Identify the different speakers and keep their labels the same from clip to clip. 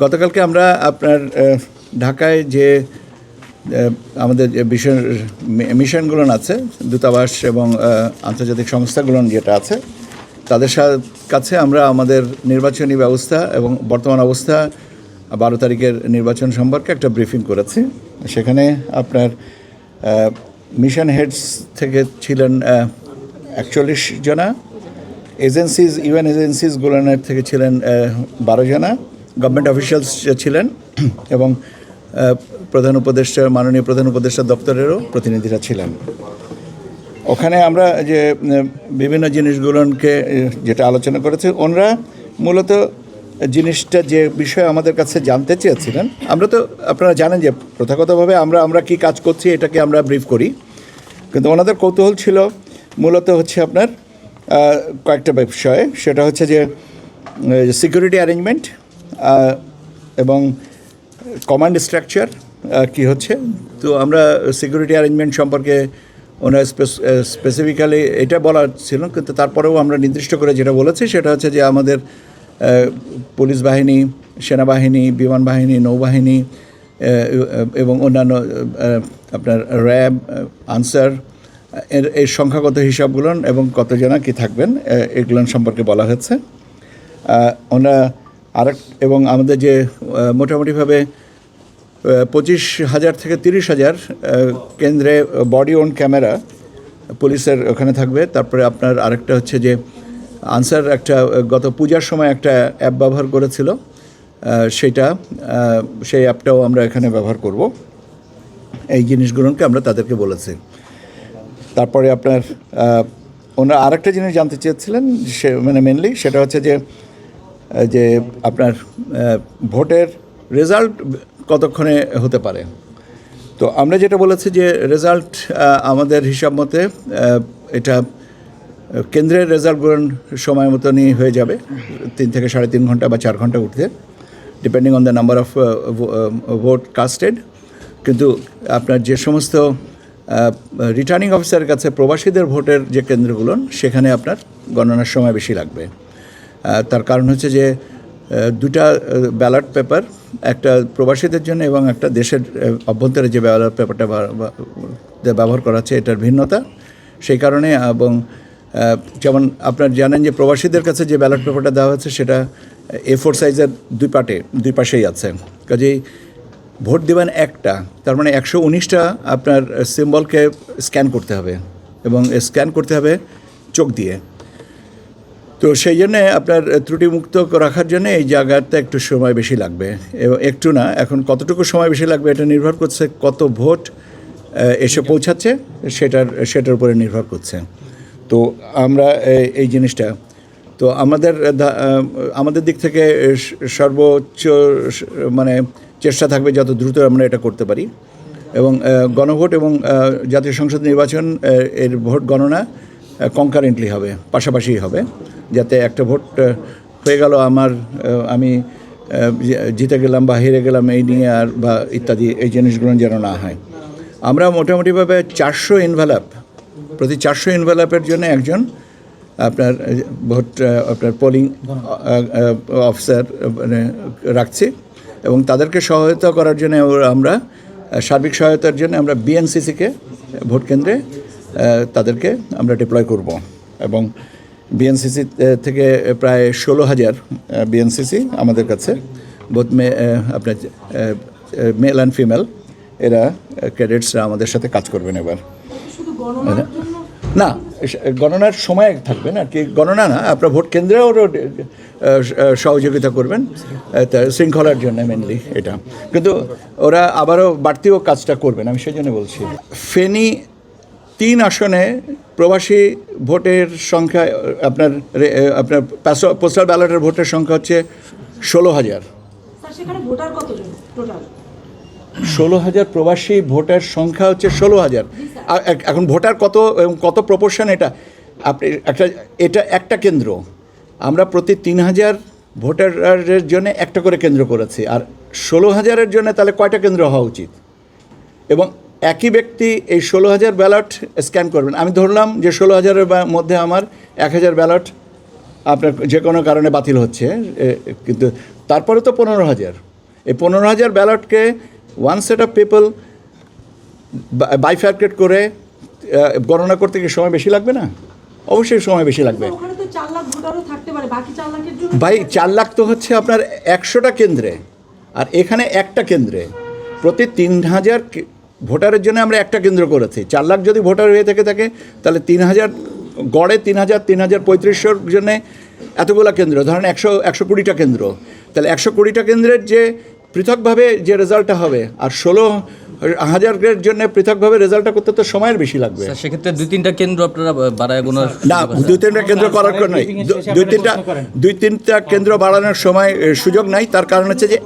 Speaker 1: গতকালকে আমরা আপনার ঢাকায় যে আমাদের যে মিশনগুলো আছে, দূতাবাস এবং আন্তর্জাতিক সংস্থাগুলো যেটা আছে, তাদের কাছে আমরা আমাদের নির্বাচনী ব্যবস্থা এবং বর্তমান অবস্থা 12 তারিখের নির্বাচন সম্পর্কে একটা ব্রিফিং করেছি। সেখানে আপনার মিশন হেডস থেকে ছিলেন 41 জনা, এজেন্সিজ ইউএন এজেন্সিসগুলোর থেকে ছিলেন 12 জনা, গভর্নমেন্ট অফিসিয়ালস ছিলেন এবং মাননীয় প্রধান উপদেষ্টা দপ্তরেরও প্রতিনিধিরা ছিলেন। ওখানে আমরা যে বিভিন্ন জিনিসগুলোকে যেটা আলোচনা করেছি, ওনারা মূলত জিনিসটা যে বিষয়ে আমাদের কাছে জানতে চেয়েছিলেন, আমরা তো আপনারা জানেন যে প্রথাগতভাবে আমরা কি কাজ করছি এটাকে আমরা ব্রিফ করি, কিন্তু ওনাদের কৌতূহল ছিল মূলত হচ্ছে আপনার কয়েকটা বিষয়ে। সেটা হচ্ছে যে সিকিউরিটি অ্যারেঞ্জমেন্ট এবং কমান্ড স্ট্রাকচার কি হচ্ছে। তো আমরা সিকিউরিটি অ্যারেঞ্জমেন্ট সম্পর্কে ওনার স্পেসিফিক্যালি এটা বলা ছিল, কিন্তু তারপরেও আমরা নির্দিষ্ট করে যেটা বলেছি সেটা হচ্ছে যে আমাদের পুলিশ বাহিনী, সেনাবাহিনী, বিমান বাহিনী, নৌবাহিনী এবং অন্যান্য আপনার র্যাব, আনসার এর সংখ্যাগত হিসাবগুলো এবং কতজনা কি থাকবেন এগুলো সম্পর্কে বলা হচ্ছে। এবং আমাদের যে মোটামুটিভাবে 25,000 থেকে 30,000 কেন্দ্রে বডি ওন ক্যামেরা পুলিশের ওখানে থাকবে। তারপরে আপনার আরেকটা হচ্ছে যে আনসার একটা গত পূজার সময় একটা অ্যাপ ব্যবহার করেছিল, সেই অ্যাপটাও আমরা এখানে ব্যবহার করব। এই জিনিসগুলোকে আমরা তাদেরকে বলেছি। তারপরে আপনার ওনারা আরেকটা জিনিস জানতে চেয়েছিলেন, মেনলি সেটা হচ্ছে যে আপনার ভোটের রেজাল্ট কতক্ষণে হতে পারে। তো আমরা যেটা বলেছি যে রেজাল্ট আমাদের হিসাব মতে এটা কেন্দ্রের রেজাল্টগুলো সময় মতনই হয়ে যাবে, 3 থেকে 3.5 ঘন্টা বা 4 ঘন্টা উঠতে, depending on the number of vote custard. কিন্তু আপনার যে সমস্ত রিটার্নিং অফিসারের কাছে প্রবাসীদের ভোটের যে কেন্দ্রগুলো, সেখানে আপনার গণনার সময় বেশি লাগবে। তার কারণ হচ্ছে যে দুটা ব্যালট পেপার, একটা প্রবাসীদের জন্য এবং একটা দেশের অভ্যন্তরে যে ব্যালট পেপারটা ব্যবহার করা হচ্ছে এটার ভিন্নতা। সেই কারণে এবং যেমন আপনার জানেন যে প্রবাসীদের কাছে যে ব্যালট পেপারটা দেওয়া হচ্ছে সেটা A4 সাইজের দুই পাশেই আছে, কাজেই ভোট দেবেন একটা, তার মানে 119টা আপনার সিম্বলকে স্ক্যান করতে হবে এবং স্ক্যান করতে হবে চোখ দিয়ে। তো সেই জন্যে আপনার ত্রুটিমুক্ত রাখার জন্য এই জায়গাতে একটু সময় বেশি লাগবে। এবং একটু না, এখন কতটুকু সময় বেশি লাগবে এটা নির্ভর করছে কত ভোট এসে পৌঁছাচ্ছে সেটার উপরে নির্ভর করছে। তো আমরা এই জিনিসটা তো আমাদের দিক থেকে সর্বোচ্চ চেষ্টা থাকবে যত দ্রুত আমরা এটা করতে পারি। এবং গণভোট এবং জাতীয় সংসদ নির্বাচন এর ভোট গণনা কনকারেন্টলি হবে, পাশাপাশি হবে, যাতে একটা ভোট হয়ে গেল আমি জিতে গেলাম বা হেরে গেলাম এই নিয়ে আর বা ইত্যাদি এই জিনিসগুলো যেন না হয়। আমরা মোটামুটিভাবে 400 এনভেলপ, প্রতি 400 এনভেলপের জন্য একজন আপনার পোলিং অফিসার রাখছি এবং তাদেরকে সহায়তা করার জন্য আমরা সার্বিক সহায়তার জন্য আমরা বিএনসিসিকে ভোট কেন্দ্রে তাদেরকে আমরা ডিপ্লয় করব। এবং বিএনসিসি থেকে প্রায় 16,000 বিএনসিসি আমাদের কাছে, বোথ আপনার মেল অ্যান্ড ফিমেল, এরা ক্যাডেটসরা আমাদের সাথে কাজ করবেন। এবার না, গণনার সময় থাকবেন আর কি, গণনা না, আপনার ভোট কেন্দ্রেও সহযোগিতা করবেন শৃঙ্খলার জন্য মেনলি এটা, কিন্তু ওরা আবারও বাড়তিও কাজটা করবেন, আমি সেই জন্য বলছি। ফেনী 3 আসনে প্রবাসী ভোটের সংখ্যা আপনার পোস্টাল ব্যালটের ভোটের সংখ্যা হচ্ছে 16,000। 16,000 প্রবাসী ভোটার সংখ্যা হচ্ছে 16,000। এখন ভোটার কত প্রপোর্শন এটা এটা একটা কেন্দ্র, আমরা প্রতি 3,000 ভোটারের জন্য একটা করে কেন্দ্র করেছি, আর 16,000-এর জন্য তাহলে কয়টা কেন্দ্র হওয়া উচিত? এবং একই ব্যক্তি এই 16,000 ব্যালট স্ক্যান করবেন। আমি ধরলাম যে 16,000-এর মধ্যে আমার 1,000 ব্যালট আপনার যে কোনো কারণে বাতিল হচ্ছে, কিন্তু তারপরে তো 15,000 এই 15,000 ব্যালটকে ওয়ান সেট অফ পিপল বাইফ্যাক্টেড করে গণনা করতে কি সময় বেশি লাগবে না? অবশ্যই সময় বেশি লাগবে।
Speaker 2: ওখানে তো 4 লাখ ভোটারও থাকতে পারে, বাকি 4 লাখের জন্য
Speaker 1: ভাই 4 লাখ তো হচ্ছে আপনার 100টা কেন্দ্রে, আর এখানে একটা কেন্দ্রে প্রতি 3,000 ভোটারের জন্য আমরা একটা কেন্দ্র করেছি। 4 লাখ যদি ভোটার হয়ে থাকে তাহলে 3,000 গড়ে 3,3500 জন্যে এতগুলো কেন্দ্র, ধরেন 120টা কেন্দ্র, তাহলে 120টা কেন্দ্রের যে পৃথকভাবে যে রেজাল্টটা হবে আর 16,000-এর জন্য পৃথকভাবে রেজাল্টটা করতে তো সময়ের বেশি লাগবে।
Speaker 3: সেক্ষেত্রে 2-3টা কেন্দ্র আপনারা বাড়ায় গোনার
Speaker 1: না, 2-3টা কেন্দ্র করার নয়, 2-3টা কেন্দ্র বাড়ানোর সময় সুযোগ নাই। তার কারণ হচ্ছে যে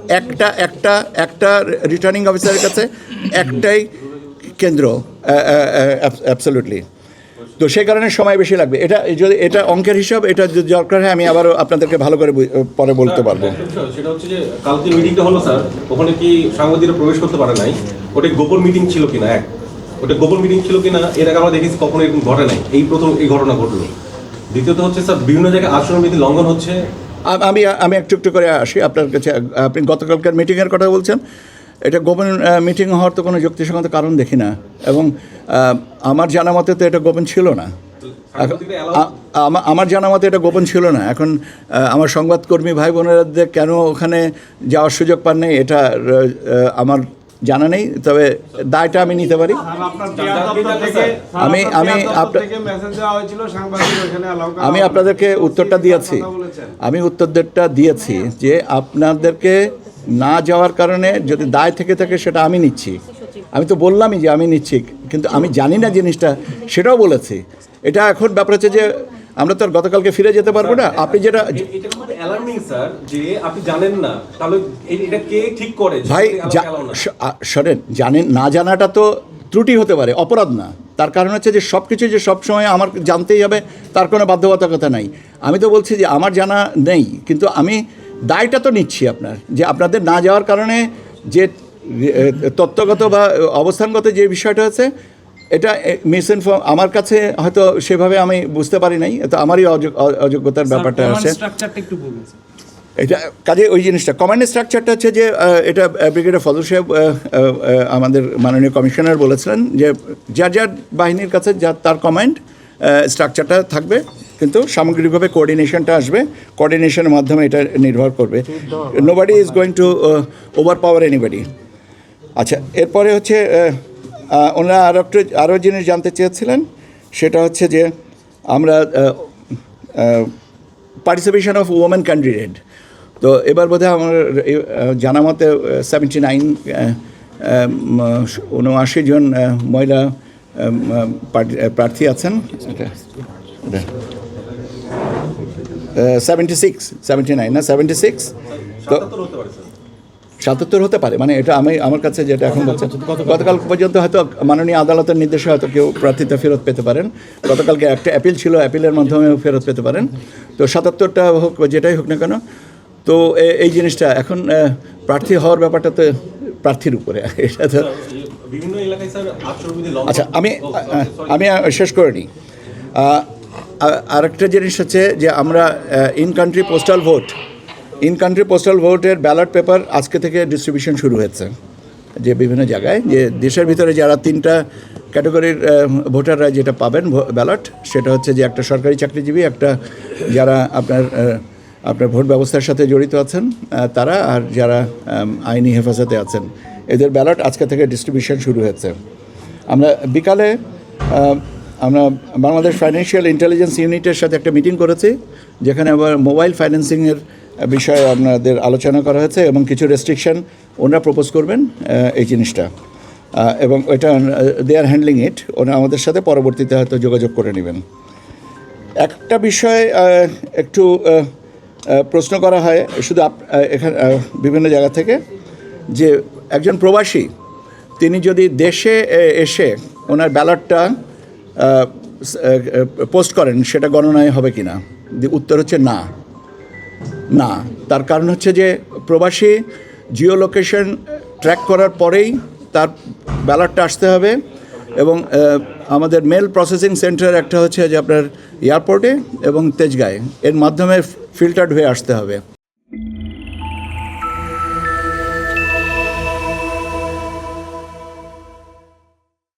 Speaker 1: একটা রিটার্নিং অফিসারের কাছে একটাই কেন্দ্র, অ্যাবসলিউটলি। তো সেই কারণে সময় বেশি লাগবে। এটা অঙ্কের হিসাব, এটা দরকার হয় আমি আবারও আপনাদেরকে ভালো করে পরে বলতে পারবো।
Speaker 4: সেটা হচ্ছে যে কালকে মিটিংটা হলো স্যার, ওখানে কি সাংবাদিকরা প্রবেশ করতে পারে নাই? ওটা গোপন মিটিং ছিল কিনা, ওটা গোপন মিটিং ছিল কিনা এর আগে আমরা দেখেছি কখনো এরকম ঘটে নাই, এই প্রথম এই ঘটনা ঘটলো। দ্বিতীয়ত হচ্ছে স্যার বিভিন্ন জায়গায় আচরণবিধি লঙ্ঘন হচ্ছে।
Speaker 1: আমি একটু করে আসি আপনার কাছে। আপনি গতকালকার মিটিংয়ের কথা বলছেন, এটা গোপন মিটিং হওয়ার তো কোনো যুক্তিসঙ্গত কারণ দেখি না, এবং আমার জানা মতে তো এটা গোপন ছিল না। আমার জানা মতে এটা গোপন ছিল না। এখন আমার সংবাদকর্মী ভাই বোনেরাদের কেন ওখানে যাওয়ার সুযোগ পান নাই এটা আমার জানা নেই, তবে দায়টা আমি নিতে পারি। আমি আপনাদেরকে উত্তরটা দিয়েছি যে আপনাদেরকে না যাওয়ার কারণে যদি দায় থেকে থাকে সেটা আমি নিচ্ছি। আমি তো বললামই যে আমি নিচ্ছি, কিন্তু আমি জানি না জিনিসটা, সেটাও বলেছি। এটা এখন ব্যাপার হচ্ছে যে আমরা তো আর গতকালকে ফিরে যেতে পারবো না। আপনি যেটা
Speaker 4: স্যার যে আপনি জানেন না, তাহলে এটা কে ঠিক করে?
Speaker 1: ভাই শোনেন, জানেন না জানাটা তো ত্রুটি হতে পারে, অপরাধ না। তার কারণ হচ্ছে যে সব কিছু যে সবসময় আমার জানতেই হবে তার কোনো বাধ্যবাধকতা নাই। আমি তো বলছি যে আমার জানা নেই, কিন্তু আমি দায়টা তো নিচ্ছি আপনার, যে আপনাদের না যাওয়ার কারণে যে তত্ত্বগত বা অবস্থানগত যে বিষয়টা আছে এটা মিসইনফর্ম, আমার কাছে হয়তো সেভাবে আমি বুঝতে পারি নাই, তো আমারই অযোগ্যতার ব্যাপারটা আছে। এটা কাজে ওই জিনিসটা কমান্ড স্ট্রাকচারটা হচ্ছে যে এটা ব্রিগেডিয়ার ফজল সাহেব আমাদের মাননীয় কমিশনার বলেছিলেন যে যার বাহিনীর কাছে তার কমান্ড স্ট্রাকচারটা থাকবে, কিন্তু সামগ্রিকভাবে কোঅর্ডিনেশনটা আসবে, কোঅর্ডিনেশনের মাধ্যমে এটা নির্ভর করবে। Nobody is going to over power anybody. আচ্ছা, এরপরে হচ্ছে ওনারা আরও জিনিস জানতে চেয়েছিলেন, সেটা হচ্ছে যে আমরা পার্টিসিপেশন অফ ওমেন ক্যান্ডিডেট। তো এবার বোধহয় আমার জানা মতে 79 জন মহিলা প্রার্থী আছেন। 79 না 76, তো 77 হতে পারে, মানে এটা আমার কাছে যেটা এখন বলছে। গতকাল পর্যন্ত হয়তো মাননীয় আদালতের নির্দেশে হয়তো কেউ প্রার্থিতা ফেরত পেতে পারেন। গতকালকে একটা অ্যাপিল ছিল, অ্যাপিলের মাধ্যমেও ফেরত পেতে পারেন। তো 77টা হোক, যেটাই হোক না কেন, তো এই জিনিসটা এখন প্রার্থী হওয়ার ব্যাপারটা তো প্রার্থীর উপরে, এটা তো
Speaker 4: বিভিন্ন এলাকায় স্যার আচরণবিধি লঙ্ঘন।
Speaker 1: আচ্ছা, আমি শেষ করে নিই। আরেকটা জিনিস হচ্ছে যে আমরা ইন কান্ট্রি পোস্টাল ভোটের ব্যালট পেপার আজকে থেকে ডিস্ট্রিবিউশন শুরু হয়েছে, যে বিভিন্ন জায়গায়, যে দেশের ভিতরে যারা 3টা ক্যাটাগরির ভোটাররা যেটা পাবেন ব্যালট, সেটা হচ্ছে যে একটা সরকারি চাকরিজীবী, একটা যারা আপনার ভোট ব্যবস্থার সাথে জড়িত আছেন তারা, আর যারা আইনি হেফাজতে আছেন, এদের ব্যালট আজকে থেকে ডিস্ট্রিবিউশন শুরু হয়েছে। আমরা বিকালে আমরা বাংলাদেশ ফাইন্যান্সিয়াল ইন্টেলিজেন্স ইউনিটের সাথে একটা মিটিং করেছি, যেখানে আবার মোবাইল ফাইন্যান্সিংয়ের বিষয়ে আপনাদের আলোচনা করা হয়েছে, এবং কিছু রেস্ট্রিকশন ওনারা প্রপোজ করবেন এই জিনিসটা, এবং এটা দে আর হ্যান্ডলিং ইট। ওনারা আমাদের সাথে পরবর্তীতে হয়তো যোগাযোগ করে নেবেন। একটা বিষয় একটু প্রশ্ন করা হয় শুধু এখানে বিভিন্ন জায়গা থেকে, যে একজন প্রবাসী তিনি যদি দেশে এসে ওনার ব্যালটটা পোস্ট করেন, সেটা গণনায় হবে কি না? উত্তর হচ্ছে না। তার কারণ হচ্ছে যে প্রবাসী জিও লোকেশন ট্র্যাক করার পরেই তার ব্যালটটা আসতে হবে, এবং আমাদের মেল প্রসেসিং সেন্টার একটা হচ্ছে যে আপনার এয়ারপোর্টে এবং তেজগাঁয়ে, এর মাধ্যমে ফিল্টার্ড হয়ে আসতে হবে।